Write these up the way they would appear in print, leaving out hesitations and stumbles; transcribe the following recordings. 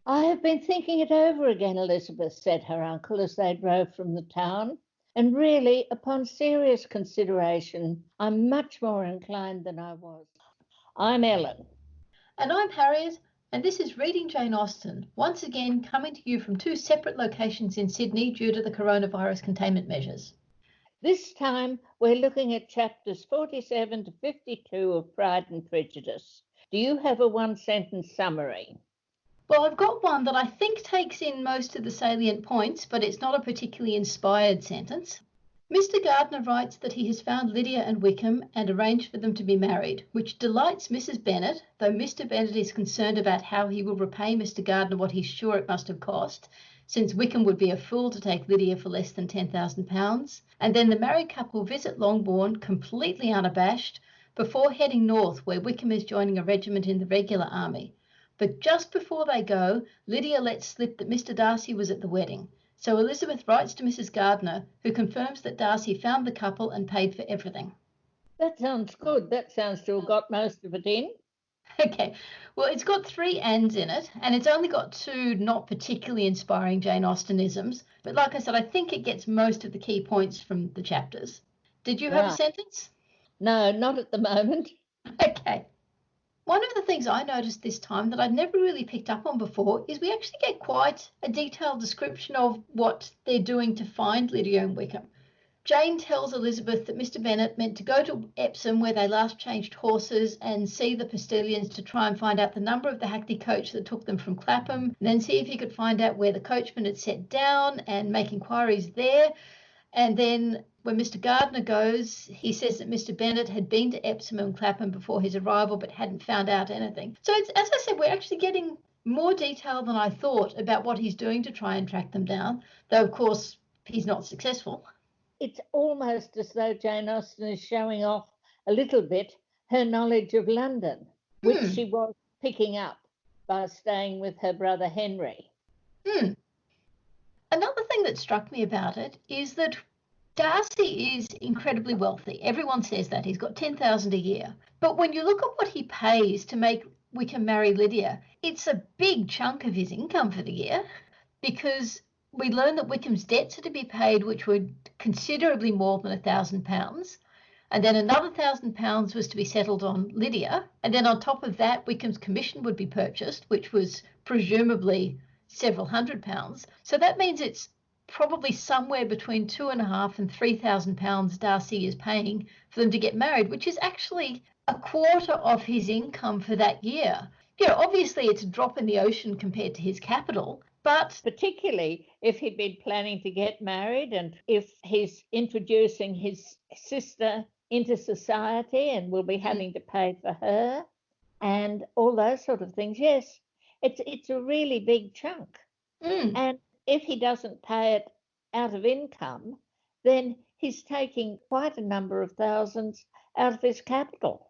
I have been thinking it over again, Elizabeth, said her uncle as they drove from the town. And really, upon serious consideration, I'm much more inclined than I was. I'm Ellen. And I'm Harriet, and this is Reading Jane Austen, once again coming to you from two separate locations in Sydney due to the coronavirus containment measures. This time, we're looking at chapters 47 to 52 of Pride and Prejudice. Do you have a one-sentence summary? Well, I've got one that I think takes in most of the salient points, but it's not a particularly inspired sentence. Mr. Gardiner writes that he has found Lydia and Wickham and arranged for them to be married, which delights Mrs. Bennet, though Mr. Bennet is concerned about how he will repay Mr. Gardiner what he's sure it must have cost, since Wickham would be a fool to take Lydia for less than £10,000. And then the married couple visit Longbourn completely unabashed before heading north, where Wickham is joining a regiment in the regular army. But just before they go, Lydia lets slip that Mr. Darcy was at the wedding. So Elizabeth writes to Mrs. Gardiner, who confirms that Darcy found the couple and paid for everything. That sounds good. That sounds to have got most of it in. Okay, well, it's got 3 ands in it, and it's only got 2 not particularly inspiring Jane Austenisms. But like I said, I think it gets most of the key points from the chapters. Did you have a sentence? No, not at the moment. Okay. One of the things I noticed this time that I'd never really picked up on before is we actually get quite a detailed description of what they're doing to find Lydia and Wickham. Jane tells Elizabeth that Mr. Bennet meant to go to Epsom, where they last changed horses, and see the postilions to try and find out the number of the hackney coach that took them from Clapham, and then see if he could find out where the coachman had set down and make inquiries there. And then when Mr. Gardiner goes, he says that Mr. Bennet had been to Epsom and Clapham before his arrival but hadn't found out anything. So it's, as I said, we're actually getting more detail than I thought about what he's doing to try and track them down, though, of course, he's not successful. It's almost as though Jane Austen is showing off a little bit her knowledge of London, which she was picking up by staying with her brother Henry. Another thing that struck me about it is that Darcy is incredibly wealthy. Everyone says that. He's got $10,000 a year. But when you look at what he pays to make Wickham marry Lydia, it's a big chunk of his income for the year, because we learn that Wickham's debts are to be paid, which were considerably more than £1,000. And then another £1,000 was to be settled on Lydia. And then on top of that, Wickham's commission would be purchased, which was presumably several £100s. So that means it's probably somewhere between £2,500 and £3,000 Darcy is paying for them to get married, which is actually a quarter of his income for that year. You know, obviously it's a drop in the ocean compared to his capital, but particularly if he'd been planning to get married and if he's introducing his sister into society and will be having to pay for her and all those sort of things. Yes, it's a really big chunk. And if he doesn't pay it out of income, then he's taking quite a number of thousands out of his capital.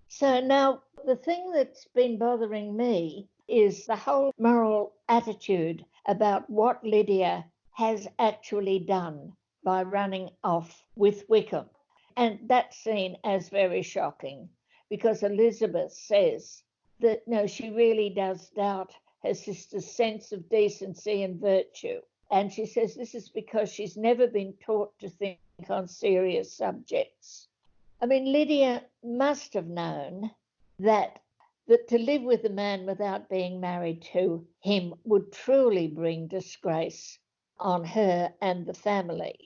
So now the thing that's been bothering me is the whole moral attitude about what Lydia has actually done by running off with Wickham. And that's seen as very shocking because Elizabeth says that, no, she really does doubt her sister's sense of decency and virtue. And she says this is because she's never been taught to think on serious subjects. I mean, Lydia must have known that to live with a man without being married to him would truly bring disgrace on her and the family.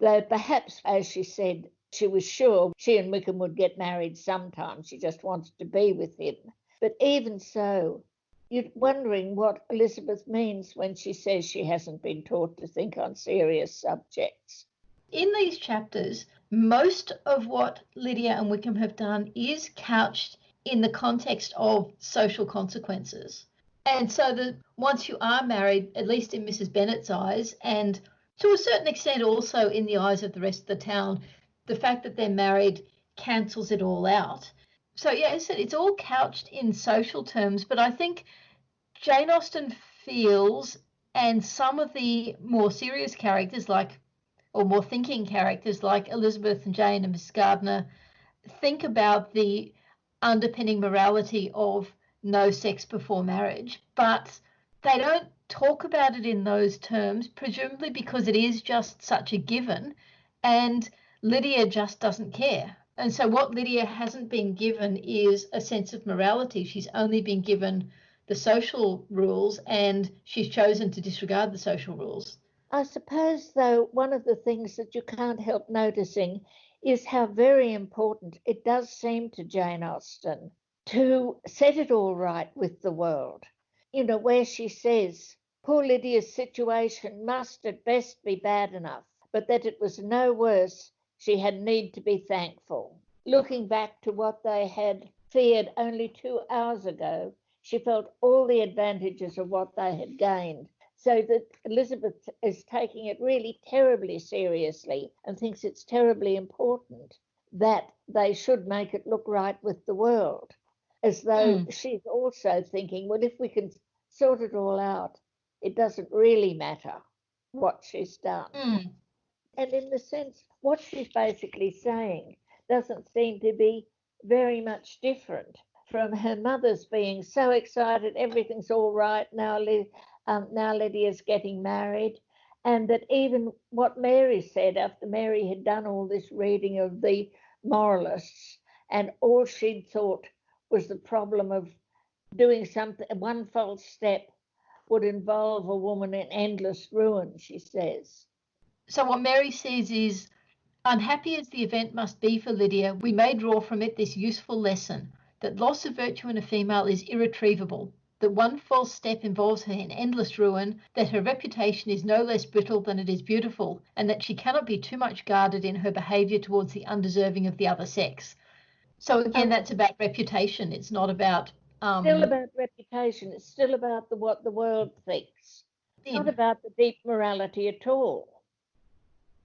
Though perhaps, as she said, she was sure she and Wickham would get married sometime. She just wanted to be with him. But even so, you're wondering what Elizabeth means when she says she hasn't been taught to think on serious subjects. In these chapters, most of what Lydia and Wickham have done is couched in the context of social consequences. And so that once you are married, at least in Mrs. Bennet's eyes, and to a certain extent also in the eyes of the rest of the town, the fact that they're married cancels it all out. So yes, it's all couched in social terms, but I think Jane Austen feels, and some of the more serious characters or more thinking characters like Elizabeth and Jane and Miss Gardiner think about the underpinning morality of no sex before marriage, but they don't talk about it in those terms, presumably because it is just such a given, and Lydia just doesn't care. And so what Lydia hasn't been given is a sense of morality. She's only been given the social rules, and she's chosen to disregard the social rules. I suppose, though, one of the things that you can't help noticing is how very important it does seem to Jane Austen to set it all right with the world. You know, where she says, poor Lydia's situation must at best be bad enough, but that it was no worse, she had need to be thankful. Looking back to what they had feared only 2 hours ago, she felt all the advantages of what they had gained. So that Elizabeth is taking it really terribly seriously and thinks it's terribly important that they should make it look right with the world, as though she's also thinking, well, if we can sort it all out, it doesn't really matter what she's done. And in the sense, what she's basically saying doesn't seem to be very much different from her mother's being so excited, everything's all right now, now Lydia's getting married. And that even what Mary said after Mary had done all this reading of the moralists, and all she'd thought was the problem of doing something, one false step would involve a woman in endless ruin, she says. So what Mary says is, unhappy as the event must be for Lydia, we may draw from it this useful lesson, that loss of virtue in a female is irretrievable, that one false step involves her in endless ruin, that her reputation is no less brittle than it is beautiful, and that she cannot be too much guarded in her behaviour towards the undeserving of the other sex. So again, that's about reputation. It's not about... Still about reputation. It's still about what the world thinks. Not about the deep morality at all.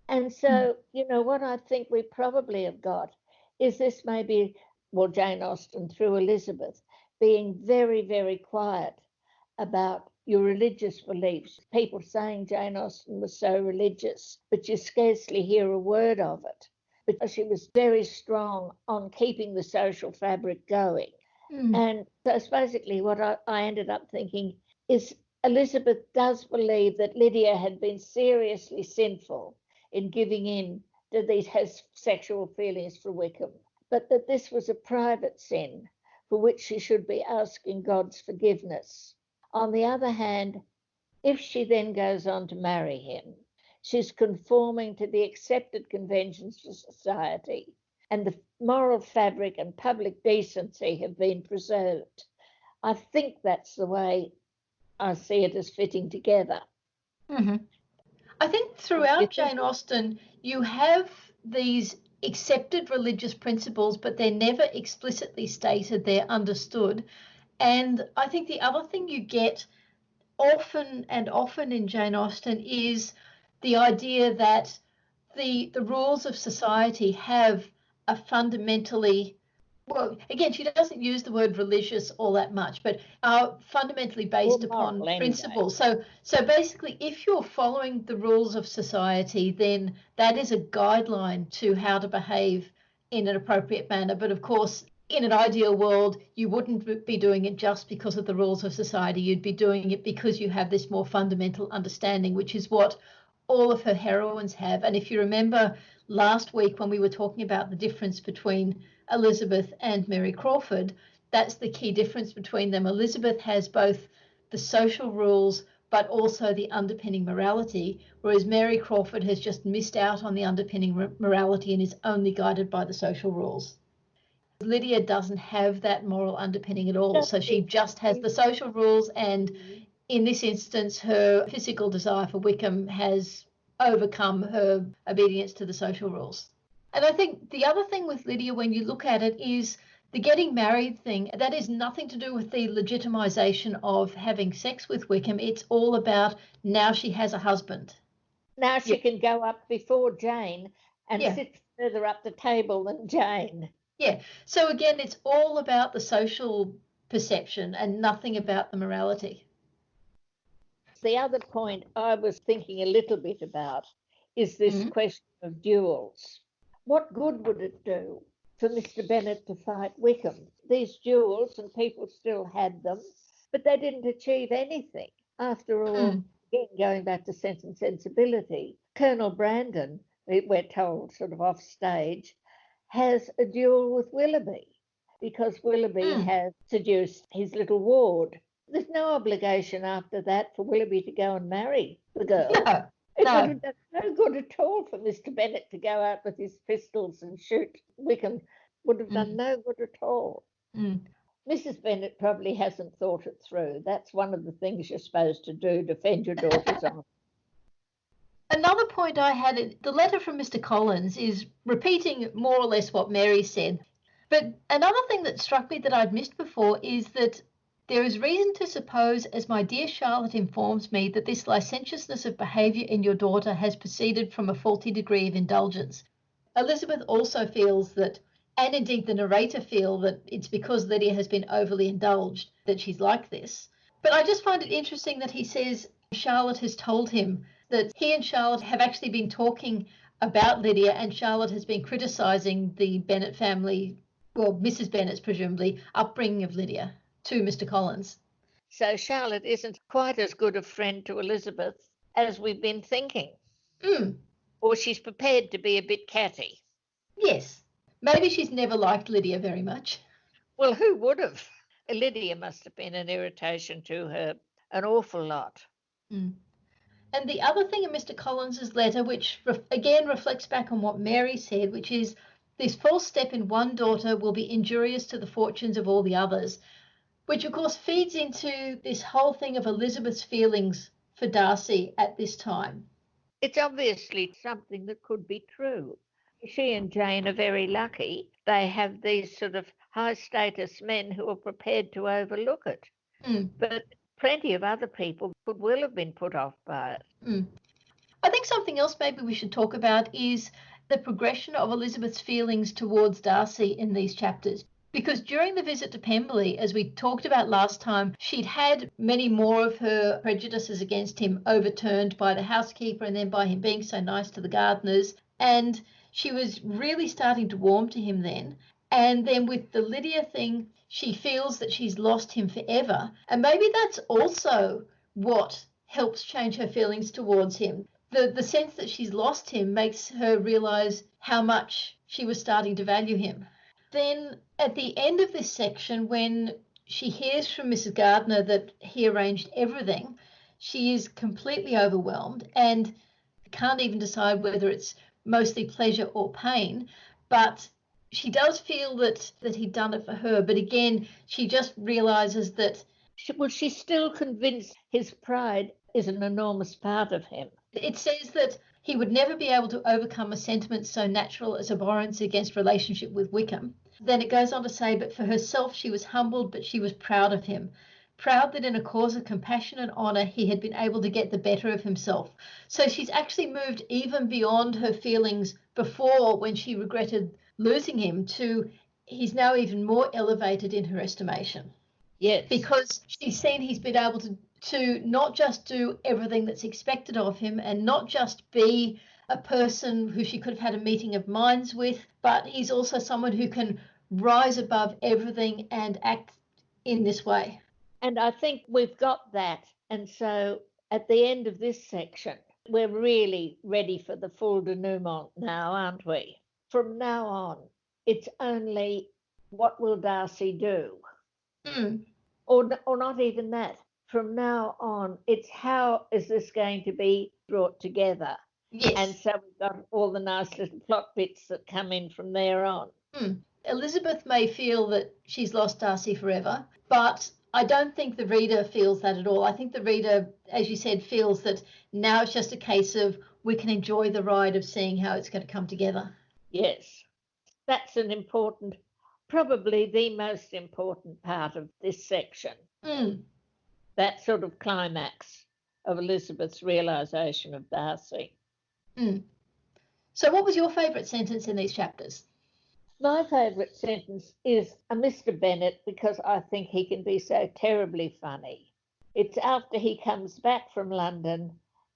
And so, you know, what I think we probably have got is this maybe, well, Jane Austen through Elizabeth, being very, very quiet about your religious beliefs. People saying Jane Austen was so religious, but you scarcely hear a word of it. Because she was very strong on keeping the social fabric going. And that's basically what I ended up thinking is Elizabeth does believe that Lydia had been seriously sinful in giving in to these sexual feelings for Wickham, but that this was a private sin for which she should be asking God's forgiveness. On the other hand, if she then goes on to marry him, she's conforming to the accepted conventions of society, and the moral fabric and public decency have been preserved. I think that's the way I see it as fitting together. I think throughout Jane Austen, you have these accepted religious principles, but they're never explicitly stated, they're understood. And I think the other thing you get often in Jane Austen is the idea that the rules of society have a fundamentally, well, again, she doesn't use the word religious all that much, but are fundamentally based upon principles. Anyway. So basically, if you're following the rules of society, then that is a guideline to how to behave in an appropriate manner. But of course, in an ideal world, you wouldn't be doing it just because of the rules of society. You'd be doing it because you have this more fundamental understanding, which is what all of her heroines have. And if you remember last week when we were talking about the difference between Elizabeth and Mary Crawford, that's the key difference between them. Elizabeth has both the social rules but also the underpinning morality, whereas Mary Crawford has just missed out on the underpinning morality and is only guided by the social rules. Lydia doesn't have that moral underpinning at all, so she just has the social rules, and in this instance, her physical desire for Wickham has overcome her obedience to the social rules. And I think the other thing with Lydia, when you look at it, is the getting married thing. That is nothing to do with the legitimisation of having sex with Wickham. It's all about now she has a husband. Now she can go up before Jane and sit further up the table than Jane. Yeah. So again, it's all about the social perception and nothing about the morality. The other point I was thinking a little bit about is this question of duels. What good would it do for Mr Bennet to fight Wickham. These duels, and people still had them, but they didn't achieve anything. After all, again, going back to Sense and Sensibility, Colonel Brandon, we're told sort of off stage, has a duel with Willoughby because Willoughby has seduced his little ward. There's no obligation after that for Willoughby to go and marry the girl. No, It no. would have done no good at all for Mr Bennet to go out with his pistols and shoot Wickham. Would have done no good at all. Mrs Bennet probably hasn't thought it through. That's one of the things you're supposed to do, defend your daughter's honour. Another point I had, the letter from Mr Collins is repeating more or less what Mary said. But another thing that struck me that I'd missed before is that there is reason to suppose, as my dear Charlotte informs me, that this licentiousness of behaviour in your daughter has proceeded from a faulty degree of indulgence. Elizabeth also feels that, and indeed the narrator feel, that it's because Lydia has been overly indulged that she's like this. But I just find it interesting that he says Charlotte has told him that he and Charlotte have actually been talking about Lydia, and Charlotte has been criticising the Bennet family, well, Mrs Bennet's presumably, upbringing of Lydia to Mr Collins. So Charlotte isn't quite as good a friend to Elizabeth as we've been thinking. Or she's prepared to be a bit catty. Yes. Maybe she's never liked Lydia very much. Well, who would have? Lydia must have been an irritation to her an awful lot. And the other thing in Mr Collins's letter, which again reflects back on what Mary said, which is this false step in one daughter will be injurious to the fortunes of all the others, which of course feeds into this whole thing of Elizabeth's feelings for Darcy at this time. It's obviously something that could be true. She and Jane are very lucky. They have these sort of high status men who are prepared to overlook it. But plenty of other people could well have been put off by it. I think something else maybe we should talk about is the progression of Elizabeth's feelings towards Darcy in these chapters. Because during the visit to Pemberley, as we talked about last time, she'd had many more of her prejudices against him overturned by the housekeeper and then by him being so nice to the gardeners. And she was really starting to warm to him then. And then with the Lydia thing, she feels that she's lost him forever. And maybe that's also what helps change her feelings towards him. The sense that she's lost him makes her realise how much she was starting to value him. Then at the end of this section, when she hears from Mrs Gardiner that he arranged everything, she is completely overwhelmed and can't even decide whether it's mostly pleasure or pain. But she does feel that he'd done it for her. But again, she just realises that... Well, she's still convinced his pride is an enormous part of him. It says that he would never be able to overcome a sentiment so natural as abhorrence against relationship with Wickham. Then it goes on to say, but for herself she was humbled, but she was proud of him. Proud that in a cause of compassion and honour he had been able to get the better of himself. So she's actually moved even beyond her feelings before, when she regretted losing him, to he's now even more elevated in her estimation. Yes. Because she's seen he's been able to not just do everything that's expected of him and not just be a person who she could have had a meeting of minds with, but he's also someone who can rise above everything and act in this way. And I think we've got that. And so at the end of this section, we're really ready for the full denouement now, aren't we? From now on, it's only what will Darcy do? Or not even that. From now on, it's how is this going to be brought together? Yes. And so we've got all the nice little plot bits that come in from there on. Elizabeth may feel that she's lost Darcy forever, but I don't think the reader feels that at all. I think the reader, as you said, feels that now it's just a case of we can enjoy the ride of seeing how it's going to come together. Yes, that's an important, probably the most important part of this section. That sort of climax of Elizabeth's realisation of Darcy. So what was your favourite sentence in these chapters? My favourite sentence is a Mr Bennet, because I think he can be so terribly funny. It's after he comes back from London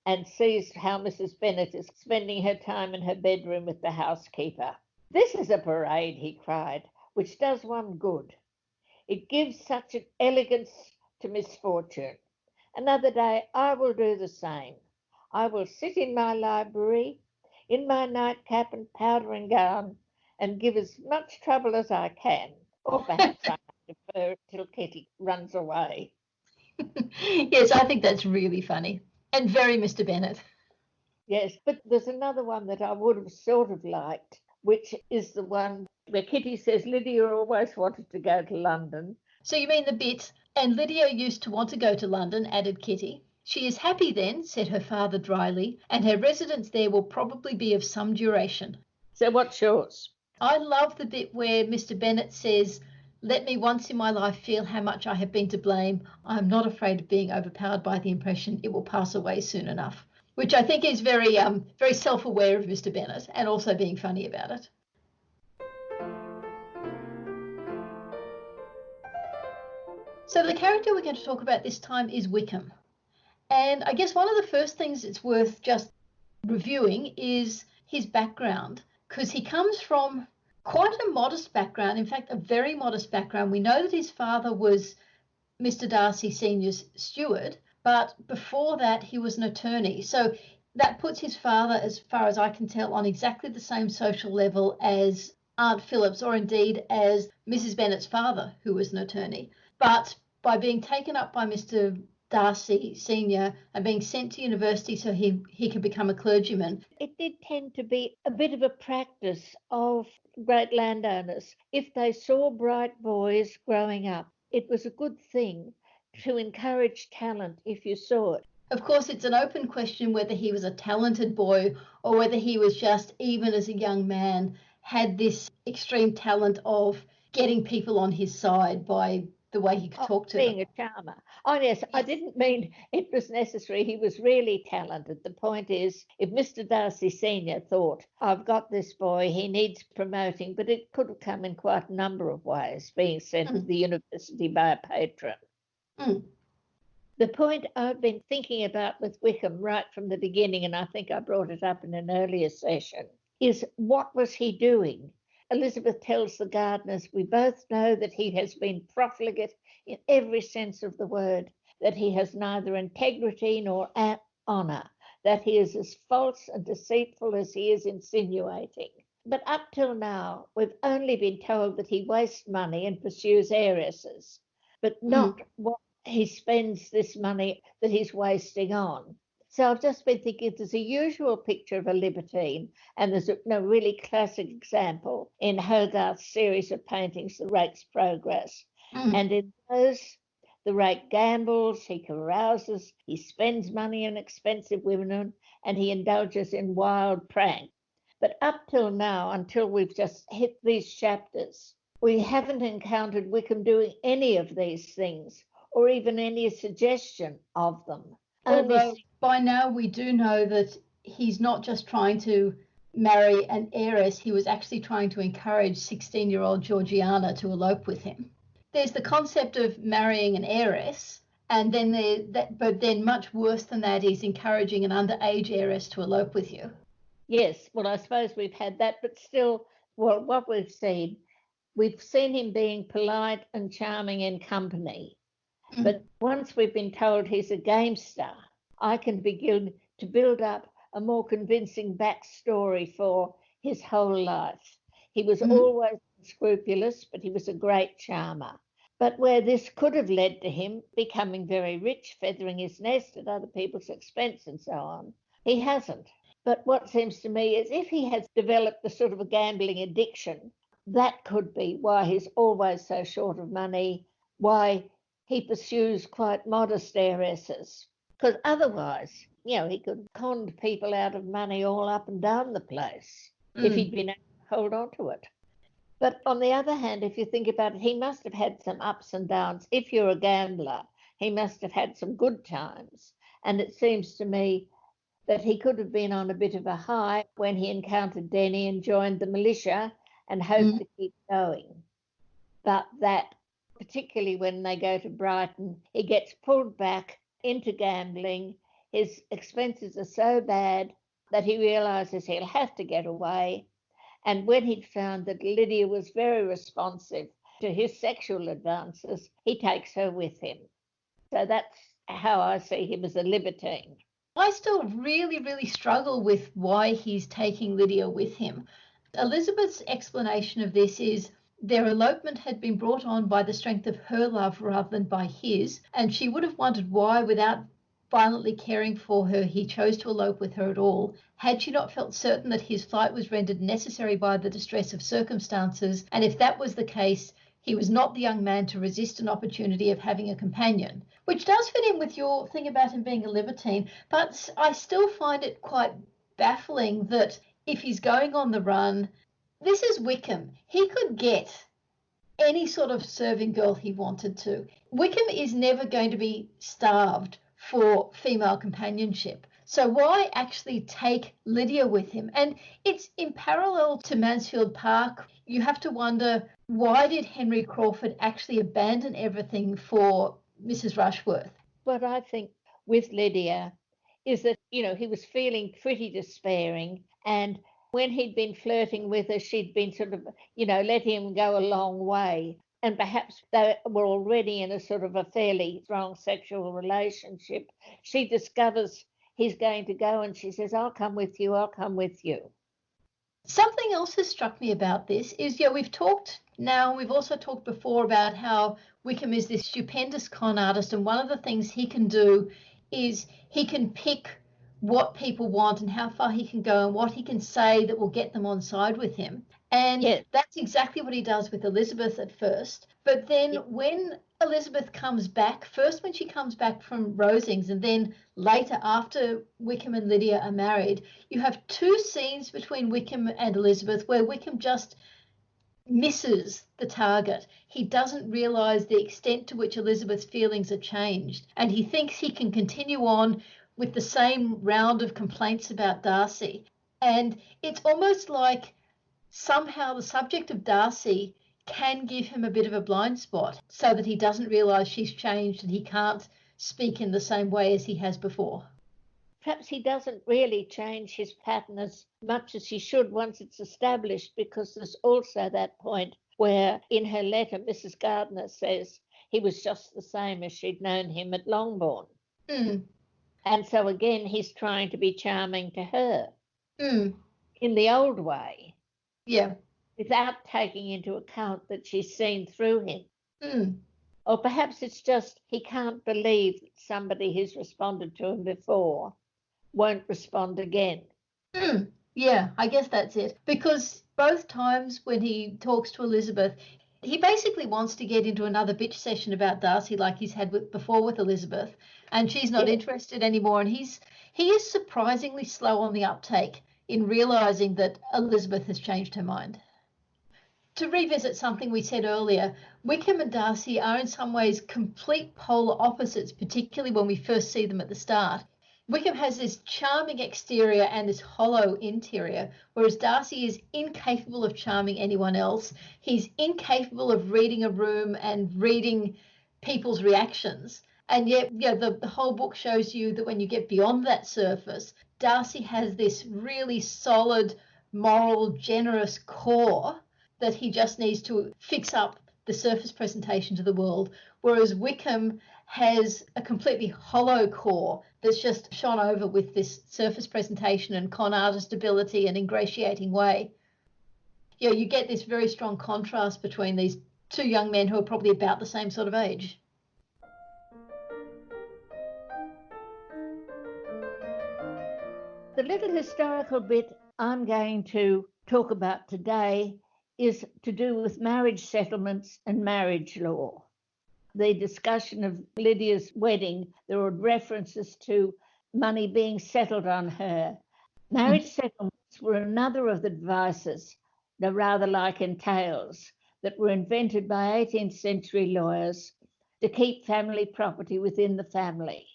and sees how Mrs Bennet is spending her time in her bedroom with the housekeeper. "This is a parade," he cried, "which does one good. It gives such an elegance to misfortune. Another day I will do the same. I will sit in my library, in my nightcap and powder and gown, and give as much trouble as I can. Or perhaps I may defer till Kitty runs away." Yes, I think that's really funny and very Mr. Bennet. Yes, but there's another one that I would have sort of liked, which is the one where Kitty says Lydia always wanted to go to London. So you mean the bit, "And Lydia used to want to go to London," added Kitty. "She is happy then," said her father dryly, "and her residence there will probably be of some duration." So what's yours? I love the bit where Mr. Bennet says, "Let me once in my life feel how much I have been to blame. I am not afraid of being overpowered by the impression it will pass away soon enough," which I think is very self-aware of Mr. Bennet and also being funny about it. So the character we're going to talk about this time is Wickham. And I guess one of the first things it's worth just reviewing is his background, because he comes from quite a modest background, in fact, a very modest background. We know that his father was Mr. Darcy Sr.'s steward, but before that, he was an attorney. So that puts his father, as far as I can tell, on exactly the same social level as Aunt Phillips, or indeed as Mrs. Bennet's father, who was an attorney. But by being taken up by Mr. Darcy Sr. and being sent to university so he could become a clergyman. It did tend to be a bit of a practice of great landowners. If they saw bright boys growing up, it was a good thing to encourage talent if you saw it. Of course, it's an open question whether he was a talented boy or whether he was just, even as a young man, had this extreme talent of getting people on his side by the way he could talk to being them. a charmer. Oh, yes, I didn't mean it was necessary. He was really talented. The point is, if Mr. Darcy Sr. thought, I've got this boy, he needs promoting, but it could have come in quite a number of ways, being sent to the university by a patron. The point I've been thinking about with Wickham right from the beginning, and I think I brought it up in an earlier session, is what was he doing? Elizabeth tells the Gardiners, we both know that he has been profligate in every sense of the word, that he has neither integrity nor honour, that he is as false and deceitful as he is insinuating. But up till now, we've only been told that he wastes money and pursues heiresses, but not what he spends this money that he's wasting on. So I've just been thinking there's a usual picture of a libertine, and there's a really classic example in Hogarth's series of paintings, The Rake's Progress. And in those, the rake gambles, he carouses, he spends money on expensive women, and he indulges in wild pranks. But up till now, until we've just hit these chapters, we haven't encountered Wickham doing any of these things, or even any suggestion of them. Although by now we do know that he's not just trying to marry an heiress, he was actually trying to encourage 16-year-old Georgiana to elope with him. There's the concept of marrying an heiress, and then but then much worse than that is encouraging an underage heiress to elope with you. Yes, well, I suppose we've had that, but still, well, what we've seen him being polite and charming in company. But once we've been told he's a gamester, I can begin to build up a more convincing backstory for his whole life. He was always scrupulous, but he was a great charmer. But where this could have led to him becoming very rich, feathering his nest at other people's expense and so on, he hasn't. But what seems to me is if he has developed a sort of a gambling addiction, that could be why he's always so short of money, why he pursues quite modest heiresses, because otherwise, he could con people out of money all up and down the place if he'd been able to hold on to it. But on the other hand, if you think about it, he must have had some ups and downs. If you're a gambler, he must have had some good times. And it seems to me that he could have been on a bit of a high when he encountered Denny and joined the militia and hoped to keep going. But that, particularly when they go to Brighton, he gets pulled back into gambling. His expenses are so bad that he realises he'll have to get away. And when he'd found that Lydia was very responsive to his sexual advances, he takes her with him. So that's how I see him as a libertine. I still really, really struggle with why he's taking Lydia with him. Elizabeth's explanation of this is their elopement had been brought on by the strength of her love rather than by his, and she would have wondered why, without violently caring for her, he chose to elope with her at all, had she not felt certain that his flight was rendered necessary by the distress of circumstances, and if that was the case, he was not the young man to resist an opportunity of having a companion. Which does fit in with your thing about him being a libertine, but I still find it quite baffling that if he's going on the run, this is Wickham. He could get any sort of serving girl he wanted to. Wickham is never going to be starved for female companionship. So why actually take Lydia with him? And it's in parallel to Mansfield Park. You have to wonder, why did Henry Crawford actually abandon everything for Mrs. Rushworth? What I think with Lydia is that, he was feeling pretty despairing, and when he'd been flirting with her, she'd been sort of, let him go a long way. And perhaps they were already in a sort of a fairly strong sexual relationship. She discovers he's going to go and she says, I'll come with you, I'll come with you. Something else has struck me about this is, we've talked now, we've also talked before about how Wickham is this stupendous con artist, and one of the things he can do is he can pick what people want and how far he can go and what he can say that will get them on side with him. And that's exactly what he does with Elizabeth at first. But then when Elizabeth comes back, first when she comes back from Rosings, and then later after Wickham and Lydia are married, you have two scenes between Wickham and Elizabeth where Wickham just misses the target. He doesn't realise the extent to which Elizabeth's feelings are changed, and he thinks he can continue on with the same round of complaints about Darcy. And it's almost like somehow the subject of Darcy can give him a bit of a blind spot so that he doesn't realise she's changed and he can't speak in the same way as he has before. Perhaps he doesn't really change his pattern as much as he should once it's established, because there's also that point where in her letter Mrs. Gardiner says he was just the same as she'd known him at Longbourn. And so again, he's trying to be charming to her in the old way. Yeah. Without taking into account that she's seen through him. Or perhaps it's just he can't believe that somebody who's responded to him before won't respond again. Yeah, I guess that's it. Because both times when he talks to Elizabeth, he basically wants to get into another bitch session about Darcy like he's had before with Elizabeth, and she's not interested anymore. And he is surprisingly slow on the uptake in realising that Elizabeth has changed her mind. To revisit something we said earlier, Wickham and Darcy are in some ways complete polar opposites, particularly when we first see them at the start. Wickham has this charming exterior and this hollow interior, whereas Darcy is incapable of charming anyone else. He's incapable of reading a room and reading people's reactions. And yet, the whole book shows you that when you get beyond that surface, Darcy has this really solid, moral, generous core that he just needs to fix up the surface presentation to the world, whereas Wickham has a completely hollow core that's just shone over with this surface presentation and con artist ability and ingratiating way. You get this very strong contrast between these two young men who are probably about the same sort of age. The little historical bit I'm going to talk about today is to do with marriage settlements and marriage law. The discussion of Lydia's wedding, there were references to money being settled on her. Marriage settlements were another of the devices, they're rather like entails, that were invented by 18th century lawyers to keep family property within the family.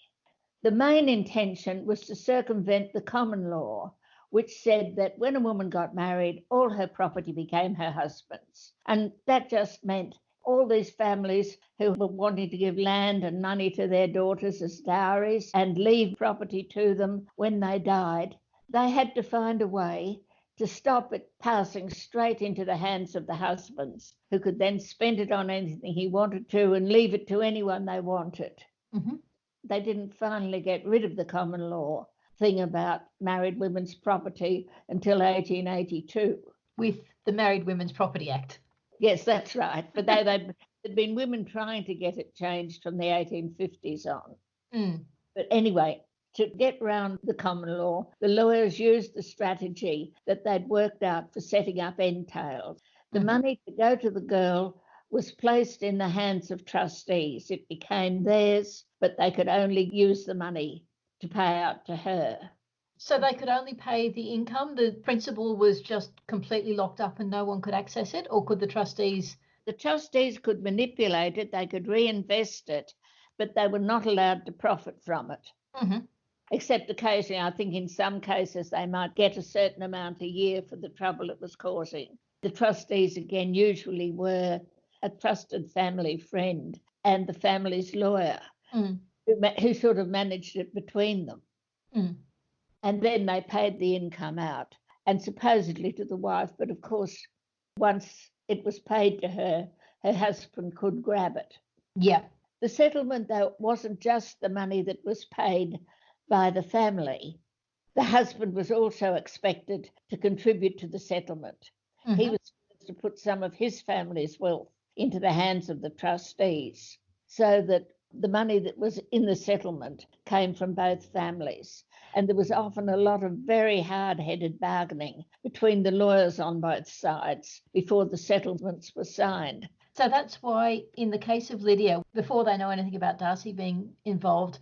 The main intention was to circumvent the common law, which said that when a woman got married, all her property became her husband's. And that just meant all these families who were wanting to give land and money to their daughters as dowries and leave property to them when they died, they had to find a way to stop it passing straight into the hands of the husbands, who could then spend it on anything he wanted to and leave it to anyone they wanted. Mm-hmm. They didn't finally get rid of the common law thing about married women's property until 1882. With the Married Women's Property Act. Yes, that's right. But there'd been women trying to get it changed from the 1850s on. Mm. But anyway, to get round the common law, the lawyers used the strategy that they'd worked out for setting up entails. The money to go to the girl was placed in the hands of trustees. It became theirs, but they could only use the money to pay out to her. So they could only pay the income? The principal was just completely locked up and no one could access it? Or could the trustees? The trustees could manipulate it, they could reinvest it, but they were not allowed to profit from it. Mm-hmm. Except occasionally, I think in some cases, they might get a certain amount a year for the trouble it was causing. The trustees, again, usually were a trusted family friend and the family's lawyer, who sort of managed it between them. Mm. And then they paid the income out, and supposedly to the wife. But of course, once it was paid to her, her husband could grab it. Yeah. The settlement, though, wasn't just the money that was paid by the family. The husband was also expected to contribute to the settlement. Mm-hmm. He was supposed to put some of his family's wealth into the hands of the trustees, so that the money that was in the settlement came from both families. And there was often a lot of very hard-headed bargaining between the lawyers on both sides before the settlements were signed. So that's why in the case of Lydia, before they know anything about Darcy being involved,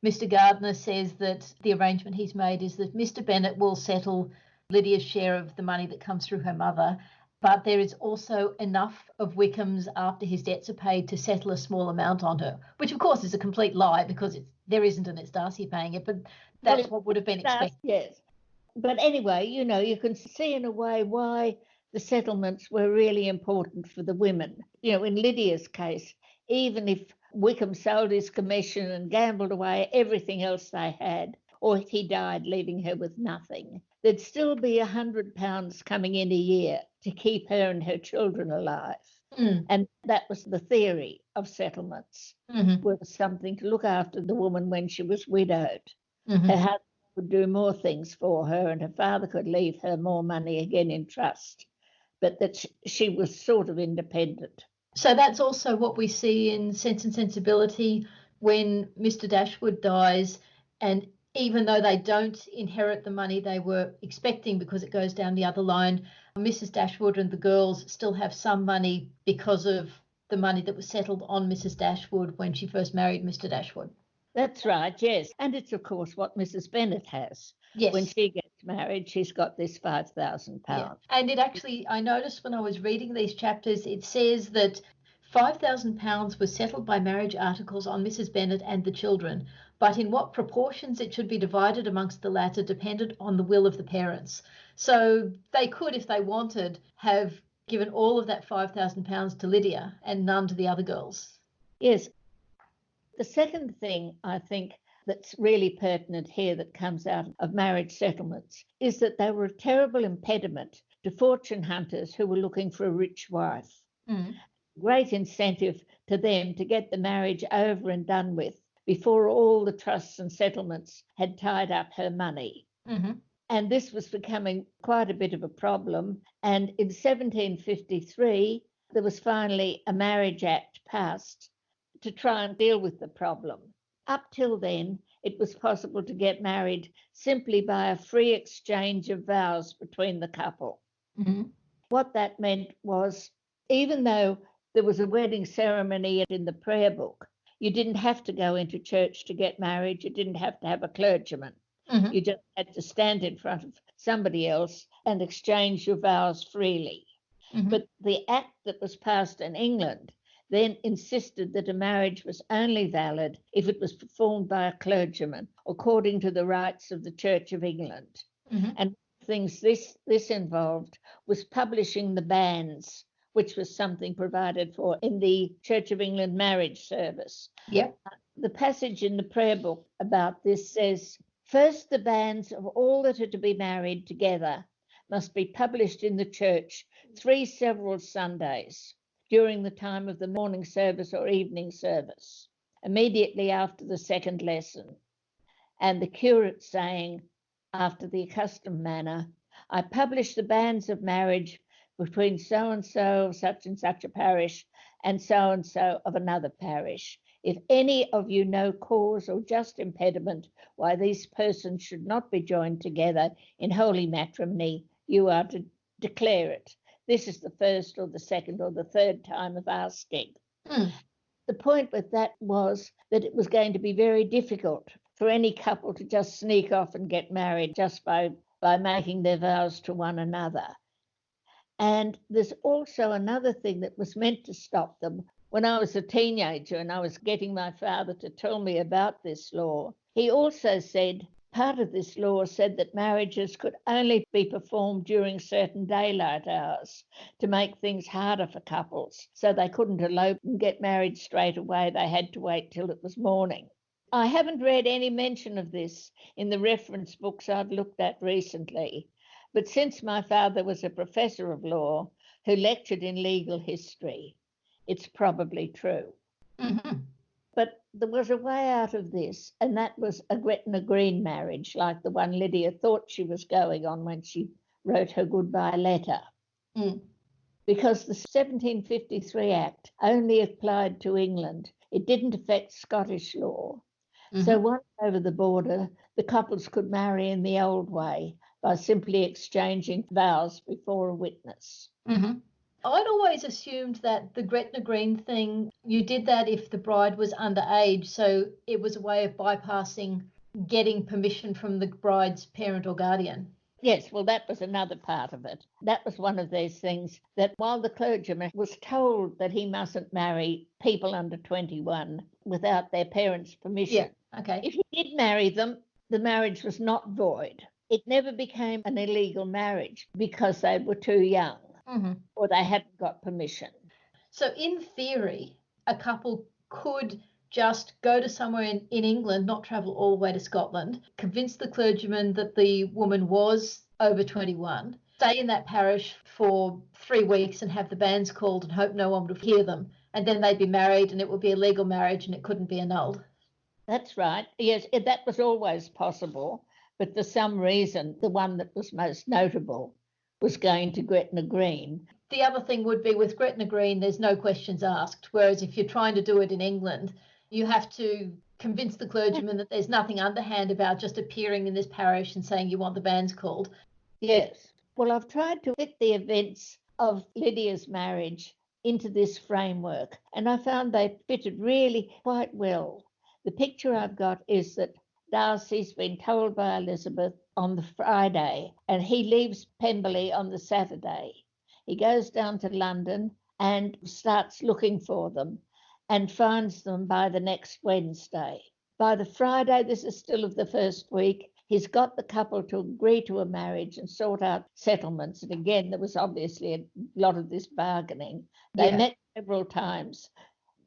Mr. Gardner says that the arrangement he's made is that Mr. Bennet will settle Lydia's share of the money that comes through her mother, but there is also enough of Wickham's after his debts are paid to settle a small amount on her, which of course is a complete lie because there isn't and it's Darcy paying it, but that's what would have been expected. Yes. But anyway, you can see in a way why the settlements were really important for the women. In Lydia's case, even if Wickham sold his commission and gambled away everything else they had, or he died leaving her with nothing, there'd still be £100 coming in a year to keep her and her children alive. And that was the theory of settlements, was something to look after the woman when she was widowed. Her husband would do more things for her and her father could leave her more money again in trust, but that she was sort of independent. So that's also what we see in Sense and Sensibility when Mr. Dashwood dies, and even though they don't inherit the money they were expecting because it goes down the other line, Mrs. Dashwood and the girls still have some money because of the money that was settled on Mrs. Dashwood when she first married Mr. Dashwood. That's right, yes. And it's, of course, what Mrs. Bennet has. Yes. When she gets married, she's got this £5,000. Yeah. And it actually, I noticed when I was reading these chapters, it says that £5,000 was settled by marriage articles on Mrs. Bennet and the children, but in what proportions it should be divided amongst the latter depended on the will of the parents. So they could, if they wanted, have given all of that £5,000 to Lydia and none to the other girls. Yes. The second thing I think that's really pertinent here that comes out of marriage settlements is that they were a terrible impediment to fortune hunters who were looking for a rich wife. Great incentive to them to get the marriage over and done with before all the trusts and settlements had tied up her money. And this was becoming quite a bit of a problem. And in 1753, there was finally a Marriage Act passed to try and deal with the problem. Up till then, it was possible to get married simply by a free exchange of vows between the couple. What that meant was, even though there was a wedding ceremony in the prayer book, you didn't have to go into church to get married. You didn't have to have a clergyman. You just had to stand in front of somebody else and exchange your vows freely. But the act that was passed in England then insisted that a marriage was only valid if it was performed by a clergyman according to the rites of the Church of England. And things this involved was publishing the banns, which was something provided for in the Church of England marriage service. The passage in the prayer book about this says, "First the banns of all that are to be married together must be published in the church 3 several Sundays during the time of the morning service or evening service, immediately after the second lesson, and the curate saying, after the accustomed manner, I publish the banns of marriage between so-and-so of such and such a parish and so-and-so of another parish. If any of you know cause or just impediment why these persons should not be joined together in holy matrimony, you are to declare it. This is the first or the second or the third time of asking. The point with that was that it was going to be very difficult for any couple to just sneak off and get married just by making their vows to one another. And there's also another thing that was meant to stop them. When I was a teenager and I was getting my father to tell me about this law, he also said part of this law said that marriages could only be performed during certain daylight hours to make things harder for couples. So they couldn't elope and get married straight away. They had to wait till it was morning. I haven't read any mention of this in the reference books I've looked at recently, but since my father was a professor of law who lectured in legal history, it's probably true. Mm-hmm. But there was a way out of this, and that was a Gretna Green marriage, like the one Lydia thought she was going on when she wrote her goodbye letter. Because the 1753 Act only applied to England. It didn't affect Scottish law. So once over the border, the couples could marry in the old way by simply exchanging vows before a witness. I'd always assumed that the Gretna Green thing, you did that if the bride was underage, so it was a way of bypassing getting permission from the bride's parent or guardian. Yes, well, that was another part of it. That was one of those things that while the clergyman was told that he mustn't marry people under 21 without their parents' permission, if he did marry them, the marriage was not void. It never became an illegal marriage because they were too young or they hadn't got permission. So in theory, a couple could just go to somewhere in England, not travel all the way to Scotland, convince the clergyman that the woman was over 21, stay in that parish for 3 weeks and have the banns called and hope no one would hear them. And then they'd be married and it would be a legal marriage and it couldn't be annulled. That's right. Yes, that was always possible. But for some reason, the one that was most notable was going to Gretna Green. The other thing would be with Gretna Green, there's no questions asked. Whereas if you're trying to do it in England, you have to convince the clergyman that there's nothing underhand about just appearing in this parish and saying you want the banns called. Yes. Well, I've tried to fit the events of Lydia's marriage into this framework, and I found they fitted really quite well. The picture I've got is that Darcy's been told by Elizabeth on the Friday, and he leaves Pemberley on the Saturday. He goes down to London and starts looking for them and finds them by the next Wednesday. By the Friday, this is still of the first week, he's got the couple to agree to a marriage and sort out settlements. And again, there was obviously a lot of this bargaining. They met several times,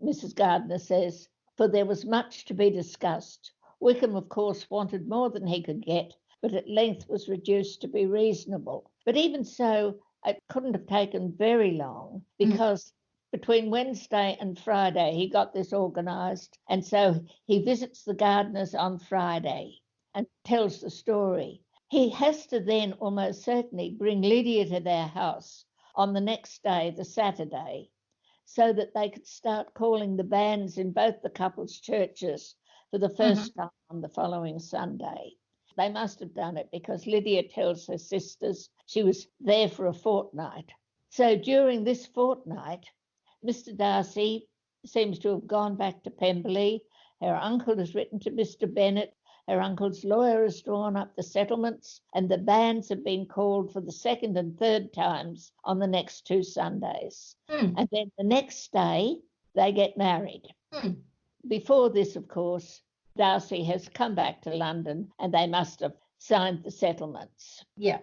Mrs. Gardiner says, for there was much to be discussed. Wickham, of course, wanted more than he could get, but at length was reduced to be reasonable. But even so, it couldn't have taken very long because between Wednesday and Friday, he got this organised. And so he visits the Gardiners on Friday and tells the story. He has to then almost certainly bring Lydia to their house on the next day, the Saturday, so that they could start calling the banns in both the couple's churches for the first time on the following Sunday. They must have done it because Lydia tells her sisters she was there for a fortnight. So during this fortnight, Mr. Darcy seems to have gone back to Pemberley. Her uncle has written to Mr. Bennet. Her uncle's lawyer has drawn up the settlements, and the banns have been called for the second and third times on the next 2 Sundays. And then the next day, they get married. Before this, of course, Darcy has come back to London and they must have signed the settlements. This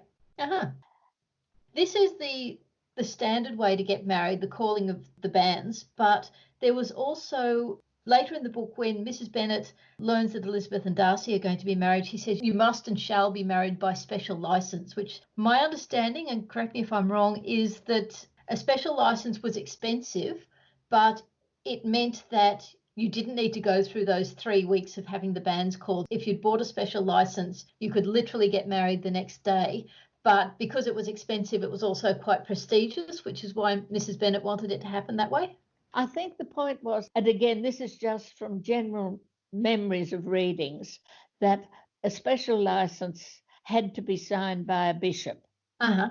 is the standard way to get married, the calling of the banns, but there was also Later in the book, when Mrs Bennet learns that Elizabeth and Darcy are going to be married, she says, you must and shall be married by special licence, which my understanding, and correct me if I'm wrong, is that a special licence was expensive, but it meant that you didn't need to go through those 3 weeks of having the banns called. If you'd bought a special licence, you could literally get married the next day. But because it was expensive, it was also quite prestigious, which is why Mrs Bennet wanted it to happen that way. I think the point was, and again, this is just from general memories of readings, that a special license had to be signed by a bishop. Uh-huh.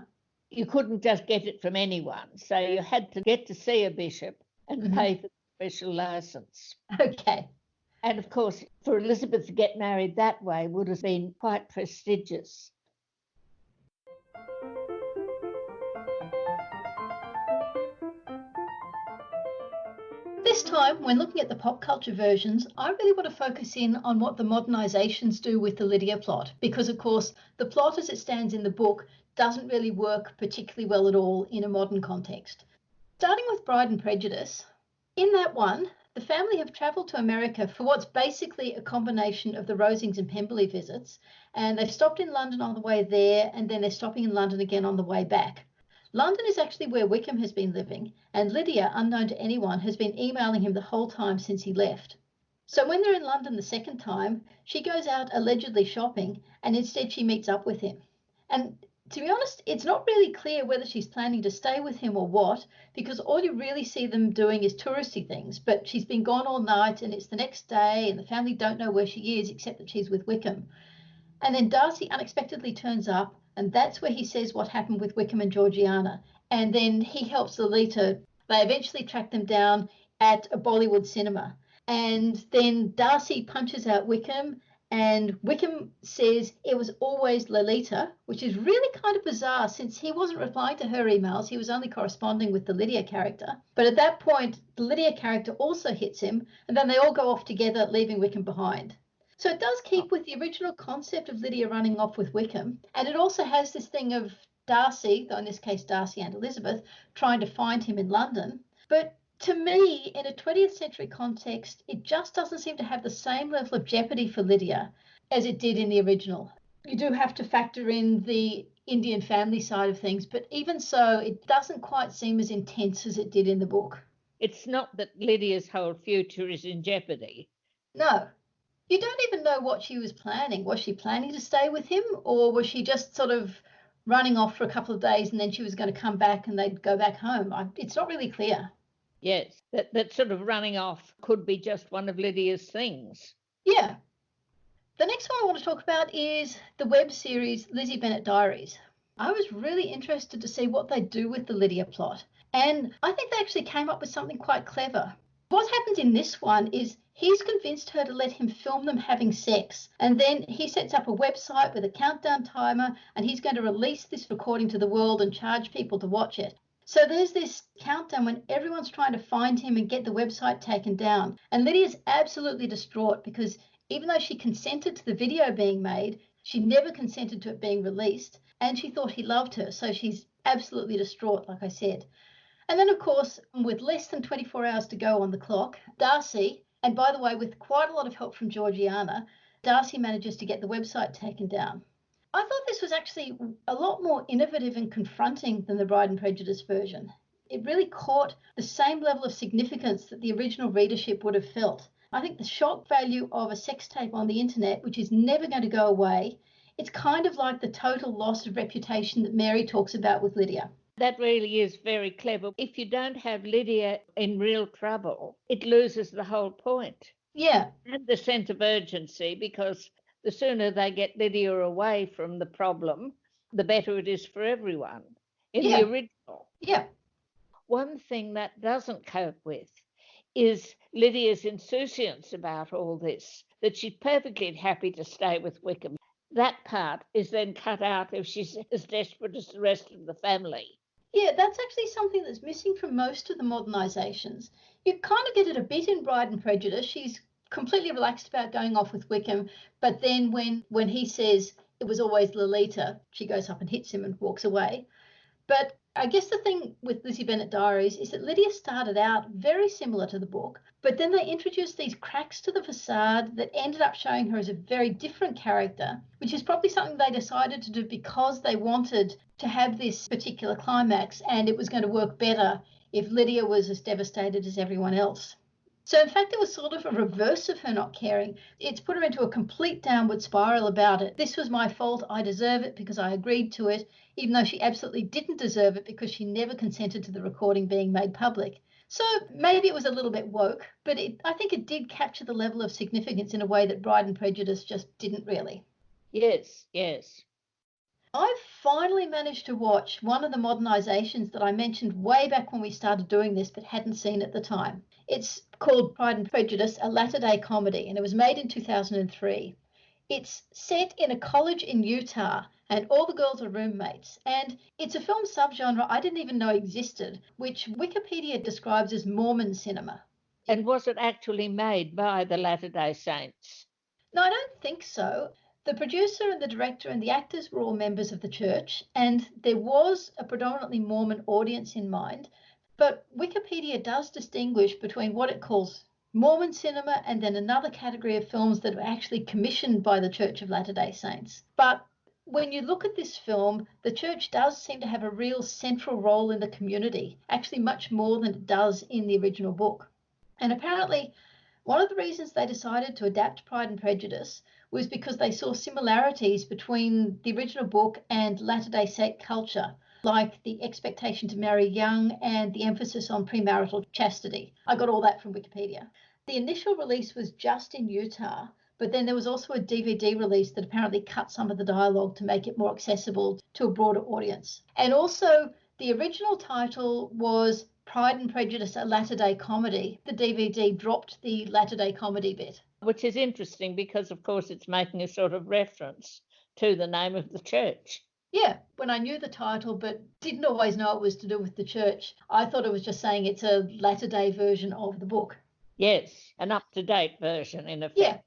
You couldn't just get it from anyone. So you had to get to see a bishop and pay for the special license. Okay. And of course, for Elizabeth to get married that way would have been quite prestigious. This time, when looking at the pop culture versions, I really want to focus in on what the modernisations do with the Lydia plot, because of course the plot as it stands in the book doesn't really work particularly well at all in a modern context. Starting with Pride and Prejudice, in that one, the family have travelled to America for what's basically a combination of the Rosings and Pemberley visits, and they've stopped in London on the way there, and then they're stopping in London again on the way back. London is actually where Wickham has been living, and Lydia, unknown to anyone, has been emailing him the whole time since he left. So when they're in London the second time, she goes out allegedly shopping, and instead she meets up with him. And to be honest, it's not really clear whether she's planning to stay with him or what, because all you really see them doing is touristy things. But she's been gone all night, and it's the next day, and the family don't know where she is, except that she's with Wickham. And then Darcy unexpectedly turns up, and that's where he says what happened with Wickham and Georgiana. And then he helps Lolita. They eventually track them down at a Bollywood cinema. And then Darcy punches out Wickham, and Wickham says it was always Lolita, which is really kind of bizarre since he wasn't replying to her emails. He was only corresponding with the Lydia character. But at that point, the Lydia character also hits him, and then they all go off together, leaving Wickham behind. So it does keep with the original concept of Lydia running off with Wickham, and it also has this thing of Darcy, though in this case Darcy and Elizabeth, trying to find him in London. But to me, in a 20th century context, it just doesn't seem to have the same level of jeopardy for Lydia as it did in the original. You do have to factor in the Indian family side of things, but even so, it doesn't quite seem as intense as it did in the book. It's not that Lydia's whole future is in jeopardy. No. You don't even know what she was planning. Was she planning to stay with him, or was she just sort of running off for a couple of days and then she was going to come back and they'd go back home? It's not really clear. Yes, that sort of running off could be just one of Lydia's things. Yeah. The next one I want to talk about is the web series Lizzie Bennet Diaries. I was really interested to see what they do with the Lydia plot, and I think they actually came up with something quite clever. What happens in this one is he's convinced her to let him film them having sex, and then he sets up a website with a countdown timer, and he's going to release this recording to the world and charge people to watch it. So there's this countdown when everyone's trying to find him and get the website taken down, and Lydia's absolutely distraught because even though she consented to the video being made, she never consented to it being released, and she thought he loved her, so she's absolutely distraught, like I said. And then, of course, with less than 24 hours to go on the clock, Darcy, and by the way, with quite a lot of help from Georgiana, Darcy manages to get the website taken down. I thought this was actually a lot more innovative and confronting than the Pride and Prejudice version. It really caught the same level of significance that the original readership would have felt. I think the shock value of a sex tape on the internet, which is never going to go away, it's kind of like the total loss of reputation that Mary talks about with Lydia. That really is very clever. If you don't have Lydia in real trouble, it loses the whole point. Yeah. And the sense of urgency, because the sooner they get Lydia away from the problem, the better it is for everyone in the original. Yeah. One thing that doesn't cope with is Lydia's insouciance about all this, that she's perfectly happy to stay with Wickham. That part is then cut out if she's as desperate as the rest of the family. Yeah, that's actually something that's missing from most of the modernisations. You kind of get it a bit in Pride and Prejudice. She's completely relaxed about going off with Wickham, but then when he says it was always Lolita, she goes up and hits him and walks away. But I guess the thing with Lizzie Bennet Diaries is that Lydia started out very similar to the book, but then they introduced these cracks to the facade that ended up showing her as a very different character, which is probably something they decided to do because they wanted to have this particular climax, and it was going to work better if Lydia was as devastated as everyone else. So in fact, it was sort of a reverse of her not caring. It's put her into a complete downward spiral about it. This was my fault. I deserve it because I agreed to it, even though she absolutely didn't deserve it because she never consented to the recording being made public. So maybe it was a little bit woke, but I think it did capture the level of significance in a way that Pride and Prejudice just didn't really. Yes, yes. I've finally managed to watch one of the modernisations that I mentioned way back when we started doing this but hadn't seen at the time. It's called Pride and Prejudice, a latter-day comedy, and it was made in 2003. It's set in a college in Utah, and all the girls are roommates. And it's a film subgenre I didn't even know existed, which Wikipedia describes as Mormon cinema. And was it actually made by the Latter-day Saints? No, I don't think so. The producer and the director and the actors were all members of the church, and there was a predominantly Mormon audience in mind. But Wikipedia does distinguish between what it calls Mormon cinema and then another category of films that were actually commissioned by the Church of Latter-day Saints. But when you look at this film, the church does seem to have a real central role in the community, actually much more than it does in the original book. And apparently, one of the reasons they decided to adapt Pride and Prejudice was because they saw similarities between the original book and Latter-day Saint culture, like the expectation to marry young and the emphasis on premarital chastity. I got all that from Wikipedia. The initial release was just in Utah, but then there was also a DVD release that apparently cut some of the dialogue to make it more accessible to a broader audience. And also, the original title was Pride and Prejudice, a latter-day comedy. The DVD dropped the latter-day comedy bit. Which is interesting because, of course, it's making a sort of reference to the name of the church. Yeah, when I knew the title but didn't always know it was to do with the church, I thought it was just saying it's a latter-day version of the book. Yes, an up-to-date version, in effect. Yeah.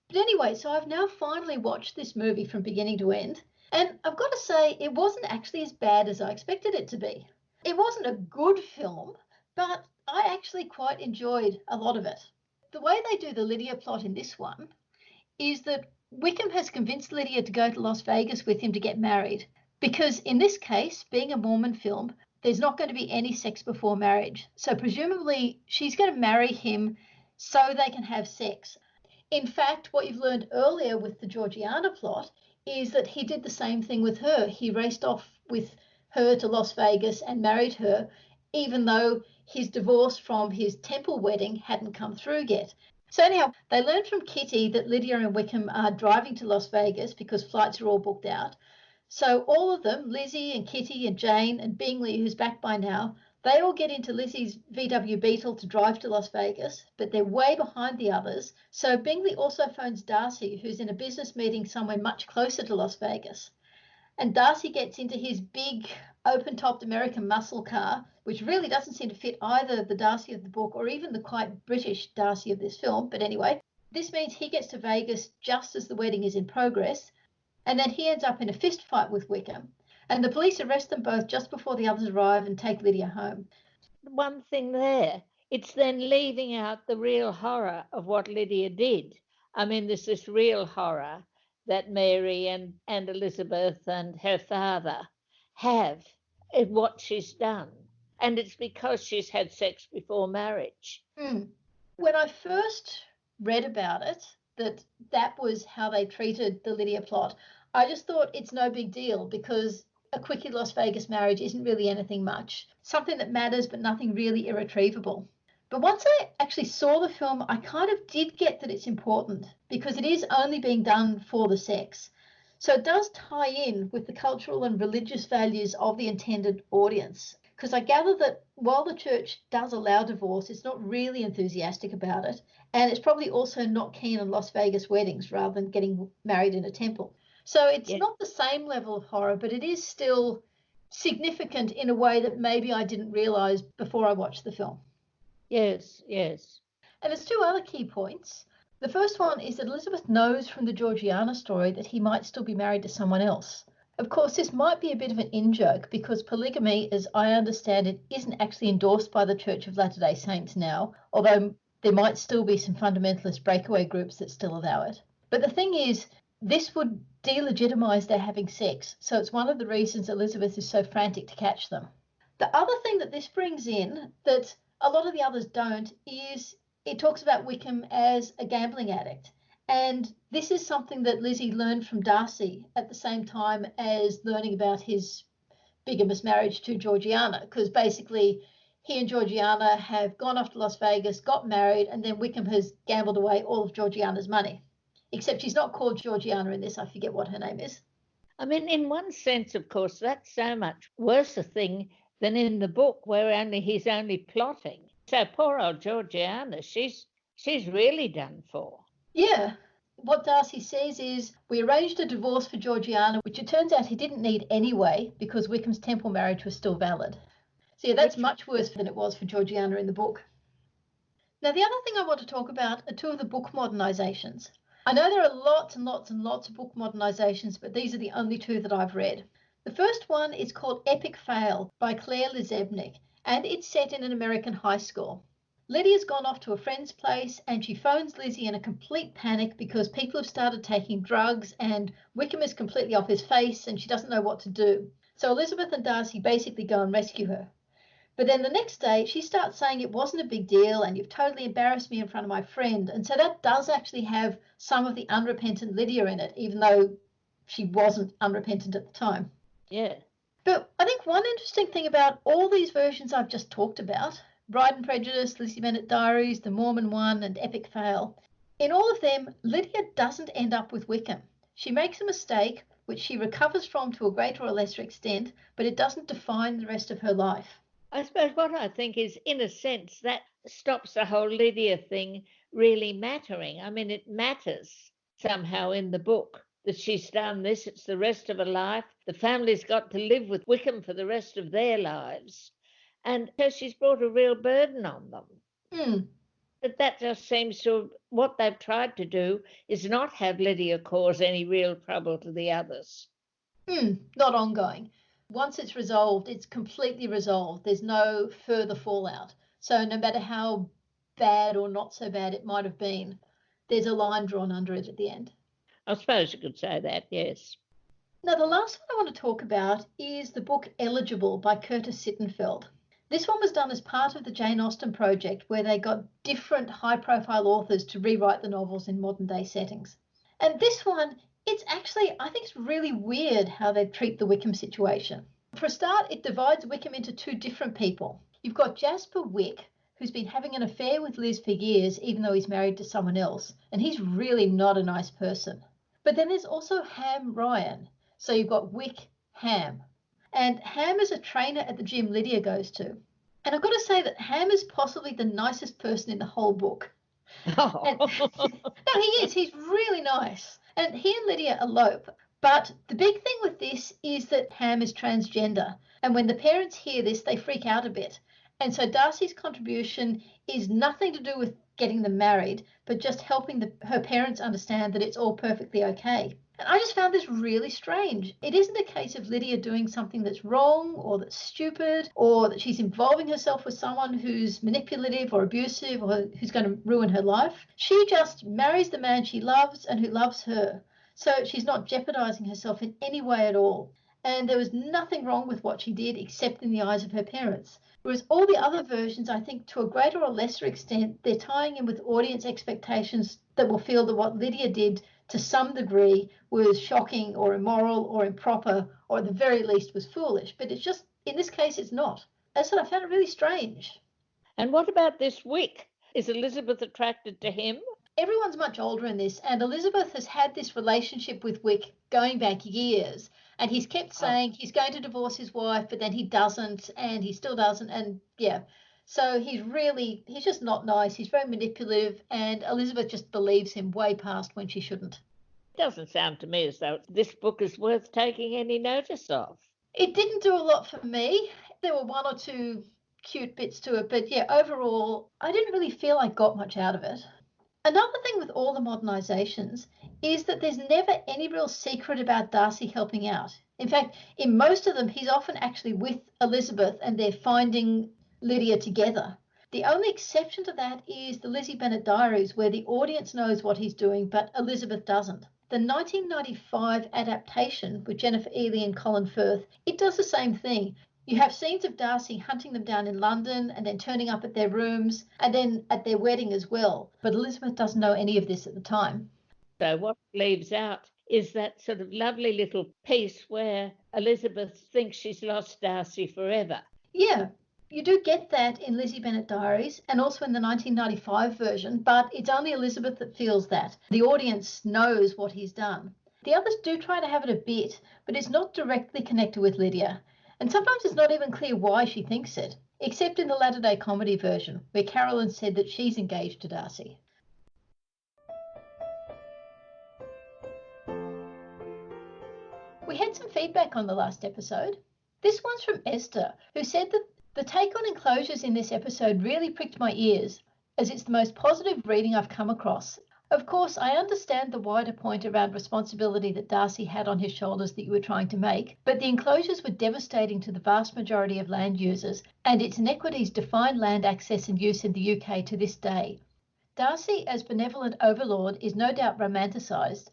But anyway, so I've now finally watched this movie from beginning to end, and I've got to say it wasn't actually as bad as I expected it to be. It wasn't a good film, but I actually quite enjoyed a lot of it. The way they do the Lydia plot in this one is that Wickham has convinced Lydia to go to Las Vegas with him to get married, because in this case, being a Mormon film, there's not going to be any sex before marriage. So presumably she's going to marry him so they can have sex. In fact, what you've learned earlier with the Georgiana plot is that he did the same thing with her. He raced off with her to Las Vegas and married her, even though his divorce from his temple wedding hadn't come through yet. So anyhow, they learned from Kitty that Lydia and Wickham are driving to Las Vegas because flights are all booked out. So all of them, Lizzie and Kitty and Jane and Bingley, who's back by now, they all get into Lizzie's VW Beetle to drive to Las Vegas, but they're way behind the others. So Bingley also phones Darcy, who's in a business meeting somewhere much closer to Las Vegas. And Darcy gets into his big open-topped American muscle car, which really doesn't seem to fit either the Darcy of the book or even the quite British Darcy of this film. But anyway, this means he gets to Vegas just as the wedding is in progress. And then he ends up in a fist fight with Wickham. And the police arrest them both just before the others arrive and take Lydia home. One thing there, it's then leaving out the real horror of what Lydia did. I mean, there's this real horror that Mary and Elizabeth and her father have in what she's done. And it's because she's had sex before marriage. When I first read about it, that was how they treated the Lydia plot, I just thought it's no big deal because a quickie Las Vegas marriage isn't really anything much. Something that matters, but nothing really irretrievable. But once I actually saw the film, I kind of did get that it's important because it is only being done for the sex. So it does tie in with the cultural and religious values of the intended audience. Because I gather that while the church does allow divorce, it's not really enthusiastic about it. And it's probably also not keen on Las Vegas weddings rather than getting married in a temple. So it's not the same level of horror, but it is still significant in a way that maybe I didn't realise before I watched the film. Yes, yes. And there's two other key points. The first one is that Elizabeth knows from the Georgiana story that he might still be married to someone else. Of course, this might be a bit of an in-joke because polygamy, as I understand it, isn't actually endorsed by the Church of Latter-day Saints now, although there might still be some fundamentalist breakaway groups that still allow it. But the thing is, this would delegitimise their having sex, so it's one of the reasons Elizabeth is so frantic to catch them. The other thing that this brings in that a lot of the others don't is it talks about Wickham as a gambling addict. And this is something that Lizzie learned from Darcy at the same time as learning about his bigamous marriage to Georgiana, because basically he and Georgiana have gone off to Las Vegas, got married, and then Wickham has gambled away all of Georgiana's money. Except she's not called Georgiana in this. I forget what her name is. I mean, in one sense, of course, that's so much worse a thing than in the book where he's only plotting. So poor old Georgiana, she's really done for. Yeah. What Darcy says is, we arranged a divorce for Georgiana, which it turns out he didn't need anyway because Wickham's temple marriage was still valid. So yeah, that's much worse than it was for Georgiana in the book. Now, the other thing I want to talk about are two of the book modernisations. I know there are lots and lots and lots of book modernisations, but these are the only two that I've read. The first one is called Epic Fail by Claire Lizebnik, and it's set in an American high school. Lydia's gone off to a friend's place and she phones Lizzie in a complete panic because people have started taking drugs and Wickham is completely off his face and she doesn't know what to do. So Elizabeth and Darcy basically go and rescue her. But then the next day she starts saying it wasn't a big deal and you've totally embarrassed me in front of my friend. And so that does actually have some of the unrepentant Lydia in it, even though she wasn't unrepentant at the time. Yeah. But I think one interesting thing about all these versions I've just talked about, Bride and Prejudice, Lizzie Bennet Diaries, The Mormon One, and Epic Fail, in all of them, Lydia doesn't end up with Wickham. She makes a mistake, which she recovers from to a greater or lesser extent, but it doesn't define the rest of her life. I suppose what I think is, in a sense, that stops the whole Lydia thing really mattering. I mean, it matters somehow in the book that she's done this. It's the rest of her life. The family's got to live with Wickham for the rest of their lives. And so she's brought a real burden on them. But that just seems to, what they've tried to do is not have Lydia cause any real trouble to the others. Not ongoing. Once it's resolved, it's completely resolved. There's no further fallout. So no matter how bad or not so bad it might have been, there's a line drawn under it at the end. I suppose you could say that, yes. Now, the last one I want to talk about is the book Eligible by Curtis Sittenfeld. This one was done as part of the Jane Austen project where they got different high-profile authors to rewrite the novels in modern-day settings. And this one, it's actually, I think it's really weird how they treat the Wickham situation. For a start, it divides Wickham into two different people. You've got Jasper Wick, who's been having an affair with Liz for years, even though he's married to someone else. And he's really not a nice person. But then there's also Ham Ryan. So you've got Wick, Ham. And Ham is a trainer at the gym Lydia goes to. And I've got to say that Ham is possibly the nicest person in the whole book. Oh. No, he is. He's really nice. And he and Lydia elope. But the big thing with this is that Ham is transgender. And when the parents hear this, they freak out a bit. And so Darcy's contribution is nothing to do with getting them married, but just helping her parents understand that it's all perfectly okay. And I just found this really strange. It isn't a case of Lydia doing something that's wrong or that's stupid or that she's involving herself with someone who's manipulative or abusive or who's going to ruin her life. She just marries the man she loves and who loves her. So she's not jeopardizing herself in any way at all. And there was nothing wrong with what she did except in the eyes of her parents. Whereas all the other versions, I think to a greater or lesser extent, they're tying in with audience expectations that will feel that what Lydia did to some degree was shocking or immoral or improper or at the very least was foolish. But it's just, in this case, it's not. As I said, I found it really strange. And what about this Wick? Is Elizabeth attracted to him? Everyone's much older in this, and Elizabeth has had this relationship with Wick going back years. And he's kept saying he's going to divorce his wife, but then he doesn't, and he still doesn't. And yeah, so he's just not nice. He's very manipulative, and Elizabeth just believes him way past when she shouldn't. It doesn't sound to me as though this book is worth taking any notice of. It didn't do a lot for me. There were one or two cute bits to it, but yeah, overall, I didn't really feel I got much out of it. Another thing with all the modernisations is that there's never any real secret about Darcy helping out. In fact, in most of them, he's often actually with Elizabeth and they're finding Lydia together. The only exception to that is the Lizzie Bennet diaries, where the audience knows what he's doing, but Elizabeth doesn't. The 1995 adaptation with Jennifer Ely and Colin Firth, it does the same thing. You have scenes of Darcy hunting them down in London and then turning up at their rooms and then at their wedding as well. But Elizabeth doesn't know any of this at the time. So what leaves out is that sort of lovely little piece where Elizabeth thinks she's lost Darcy forever. Yeah, you do get that in Lizzie Bennet Diaries and also in the 1995 version, but it's only Elizabeth that feels that. The audience knows what he's done. The others do try to have it a bit, but it's not directly connected with Lydia. And sometimes it's not even clear why she thinks it, except in the latter-day comedy version, where Carolyn said that she's engaged to Darcy. We had some feedback on the last episode. This one's from Eszter, who said that the take on enclosures in this episode really pricked my ears, as it's the most positive reading I've come across. Of course, I understand the wider point around responsibility that Darcy had on his shoulders that you were trying to make, but the enclosures were devastating to the vast majority of land users, and its inequities define land access and use in the UK to this day. Darcy, as benevolent overlord, is no doubt romanticised,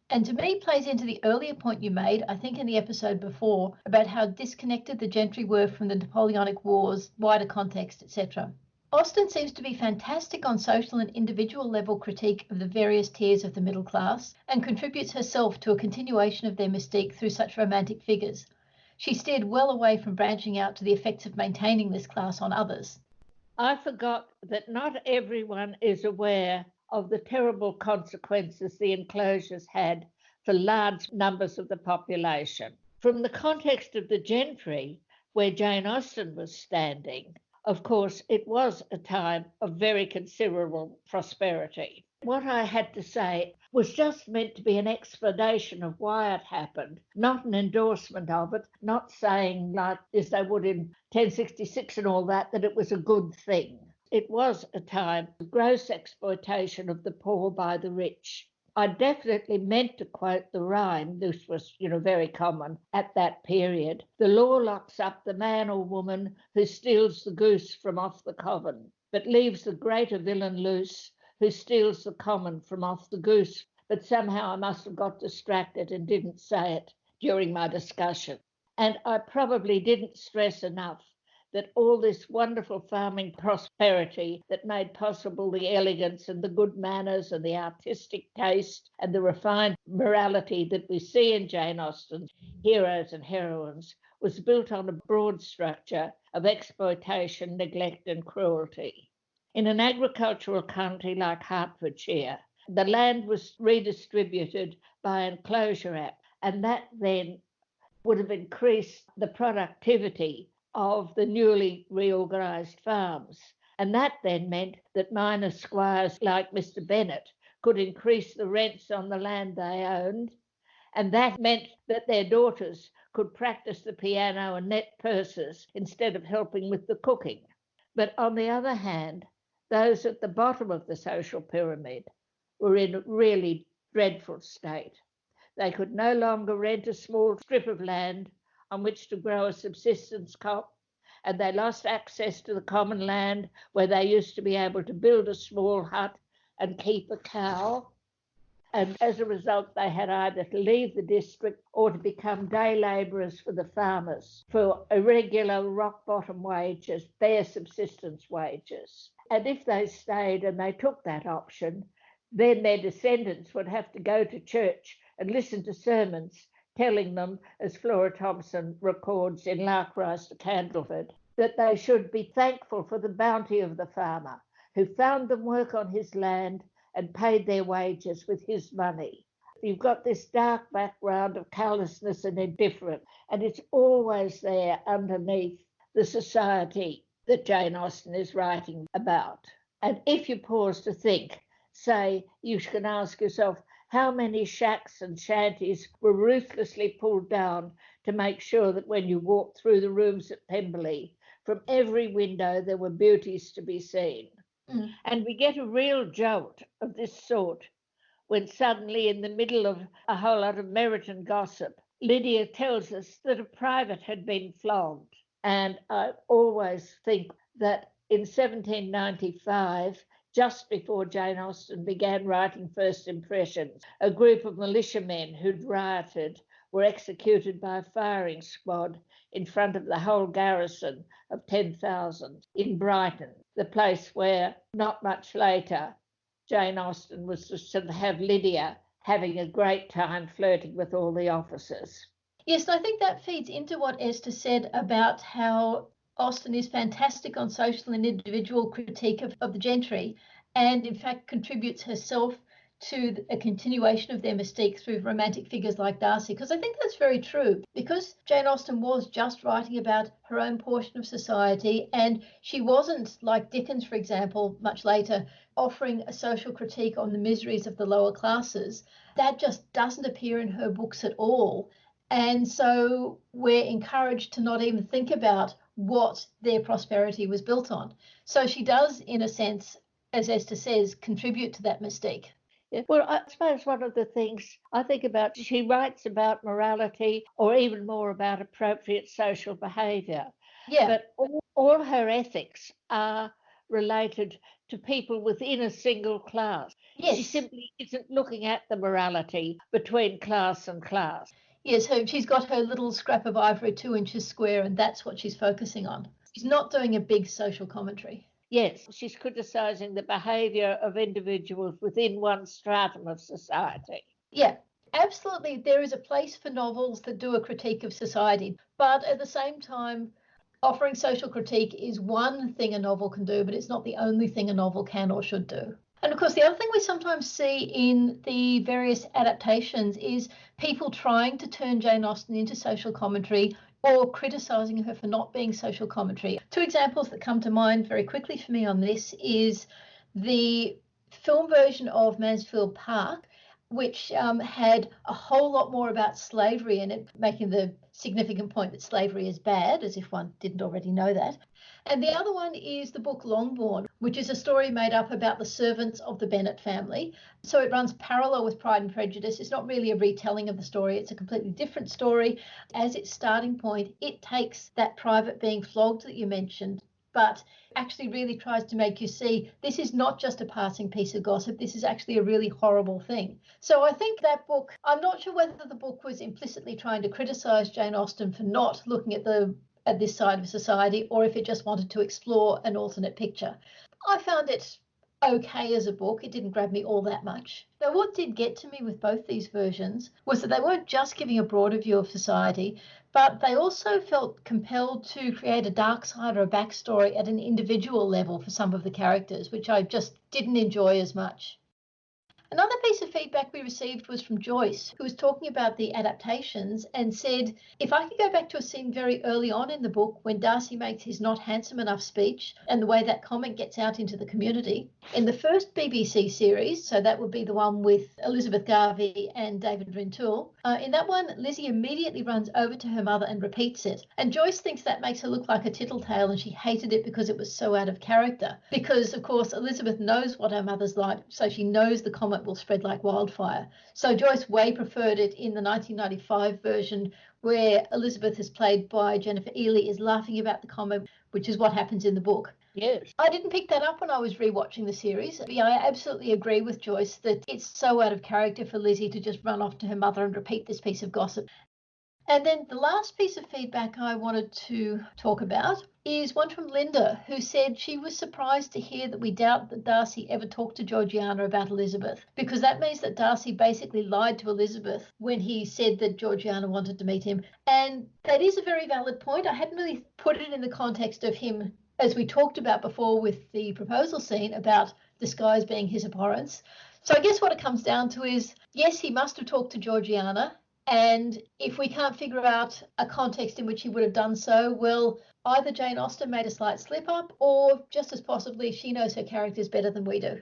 and to me plays into the earlier point you made, I think in the episode before, about how disconnected the gentry were from the Napoleonic Wars, wider context, etc. Austen seems to be fantastic on social and individual level critique of the various tiers of the middle class, and contributes herself to a continuation of their mystique through such romantic figures. She steered well away from branching out to the effects of maintaining this class on others. I forgot that not everyone is aware of the terrible consequences the enclosures had for large numbers of the population. From the context of the gentry, where Jane Austen was standing, of course, it was a time of very considerable prosperity. What I had to say was just meant to be an explanation of why it happened, not an endorsement of it, not saying, like as they would in 1066 and all that, that it was a good thing. It was a time of gross exploitation of the poor by the rich. I definitely meant to quote the rhyme. This was, very common at that period. The law locks up the man or woman who steals the goose from off the common, but leaves the greater villain loose who steals the common from off the goose. But somehow I must have got distracted and didn't say it during my discussion. And I probably didn't stress enough that all this wonderful farming prosperity that made possible the elegance and the good manners and the artistic taste and the refined morality that we see in Jane Austen's heroes and heroines was built on a broad structure of exploitation, neglect and cruelty. In an agricultural country like Hertfordshire, the land was redistributed by Enclosure Act, and that then would have increased the productivity of the newly reorganised farms. And that then meant that minor squires like Mr Bennet could increase the rents on the land they owned, and that meant that their daughters could practice the piano and net purses instead of helping with the cooking. But on the other hand, those at the bottom of the social pyramid were in a really dreadful state. They could no longer rent a small strip of land on which to grow a subsistence crop, and they lost access to the common land where they used to be able to build a small hut and keep a cow. And as a result, they had either to leave the district or to become day labourers for the farmers for irregular rock-bottom wages, bare subsistence wages. And if they stayed and they took that option, then their descendants would have to go to church and listen to sermons telling them, as Flora Thompson records in Lark Rise to Candleford, that they should be thankful for the bounty of the farmer who found them work on his land and paid their wages with his money. You've got this dark background of callousness and indifference, and it's always there underneath the society that Jane Austen is writing about. And if you pause to think, say, you can ask yourself, how many shacks and shanties were ruthlessly pulled down to make sure that when you walked through the rooms at Pemberley, from every window there were beauties to be seen. And we get a real jolt of this sort when suddenly, in the middle of a whole lot of Meryton gossip, Lydia tells us that a private had been flogged. And I always think that in 1795, just before Jane Austen began writing First Impressions, a group of militiamen who'd rioted were executed by a firing squad in front of the whole garrison of 10,000 in Brighton, the place where, not much later, Jane Austen was to have Lydia having a great time flirting with all the officers. Yes, and I think that feeds into what Eszter said about how Austen is fantastic on social and individual critique of the gentry, and in fact contributes herself to a continuation of their mystique through romantic figures like Darcy, because I think that's very true. Because Jane Austen was just writing about her own portion of society, and she wasn't, like Dickens, for example, much later, offering a social critique on the miseries of the lower classes. That just doesn't appear in her books at all. And so we're encouraged to not even think about what their prosperity was built on. So she does, in a sense, as Eszter says, contribute to that mystique. Yeah. Well, I suppose one of the things I think about, she writes about morality or even more about appropriate social behaviour. Yeah. But all her ethics are related to people within a single class. Yes. She simply isn't looking at the morality between class and class. Yes, she's got her little scrap of ivory 2 inches square, and that's what she's focusing on. She's not doing a big social commentary. Yes, she's criticising the behaviour of individuals within one stratum of society. Yeah, absolutely. There is a place for novels that do a critique of society, but at the same time, offering social critique is one thing a novel can do, but it's not the only thing a novel can or should do. And of course, the other thing we sometimes see in the various adaptations is people trying to turn Jane Austen into social commentary or criticising her for not being social commentary. Two examples that come to mind very quickly for me on this is the film version of Mansfield Park, which had a whole lot more about slavery in it, making the significant point that slavery is bad, as if one didn't already know that. And the other one is the book Longbourn, which is a story made up about the servants of the Bennet family. So it runs parallel with Pride and Prejudice. It's not really a retelling of the story. It's a completely different story. As its starting point, it takes that private being flogged that you mentioned, but actually really tries to make you see this is not just a passing piece of gossip. This is actually a really horrible thing. So I think that book, I'm not sure whether the book was implicitly trying to criticise Jane Austen for not looking at this side of society, or if it just wanted to explore an alternate picture. I found it okay as a book. It didn't grab me all that much. Now, what did get to me with both these versions was that they weren't just giving a broader view of society, but they also felt compelled to create a dark side or a backstory at an individual level for some of the characters, which I just didn't enjoy as much. Another piece of feedback we received was from Joyce, who was talking about the adaptations and said, if I could go back to a scene very early on in the book when Darcy makes his not handsome enough speech and the way that comment gets out into the community. In the first BBC series, so that would be the one with Elizabeth Garvey and David Rintoul, in that one, Lizzie immediately runs over to her mother and repeats it. And Joyce thinks that makes her look like a tattletale, and she hated it because it was so out of character. Because, of course, Elizabeth knows what her mother's like, so she knows the comment will spread like wildfire. So Joyce way preferred it in the 1995 version, where Elizabeth, is played by Jennifer Ely, is laughing about the comment, which is what happens in the book. Yes. I didn't pick that up when I was rewatching the series. Yeah, I absolutely agree with Joyce that it's so out of character for Lizzie to just run off to her mother and repeat this piece of gossip. And then the last piece of feedback I wanted to talk about is one from Linda, who said she was surprised to hear that we doubt that Darcy ever talked to Georgiana about Elizabeth, because that means that Darcy basically lied to Elizabeth when he said that Georgiana wanted to meet him. And that is a very valid point. I hadn't really put it in the context of him, as we talked about before with the proposal scene, about disguise being his abhorrence. So I guess what it comes down to is, yes, he must have talked to Georgiana. And if we can't figure out a context in which he would have done so, well, either Jane Austen made a slight slip up, or just as possibly she knows her characters better than we do.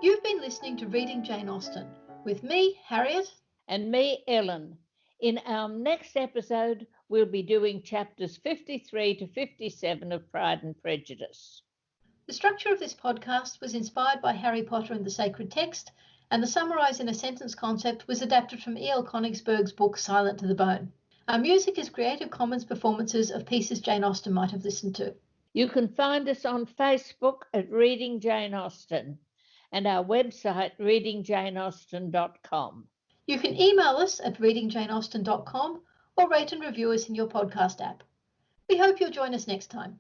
You've been listening to Reading Jane Austen with me, Harriet. And me, Ellen. In our next episode, we'll be doing chapters 53 to 57 of Pride and Prejudice. The structure of this podcast was inspired by Harry Potter and the Sacred Text, and the summarise in a sentence concept was adapted from E.L. Konigsberg's book Silent to the Bone. Our music is Creative Commons performances of pieces Jane Austen might have listened to. You can find us on Facebook at Reading Jane Austen and our website readingjaneausten.com. You can email us at readingjaneausten.com or rate and review us in your podcast app. We hope you'll join us next time.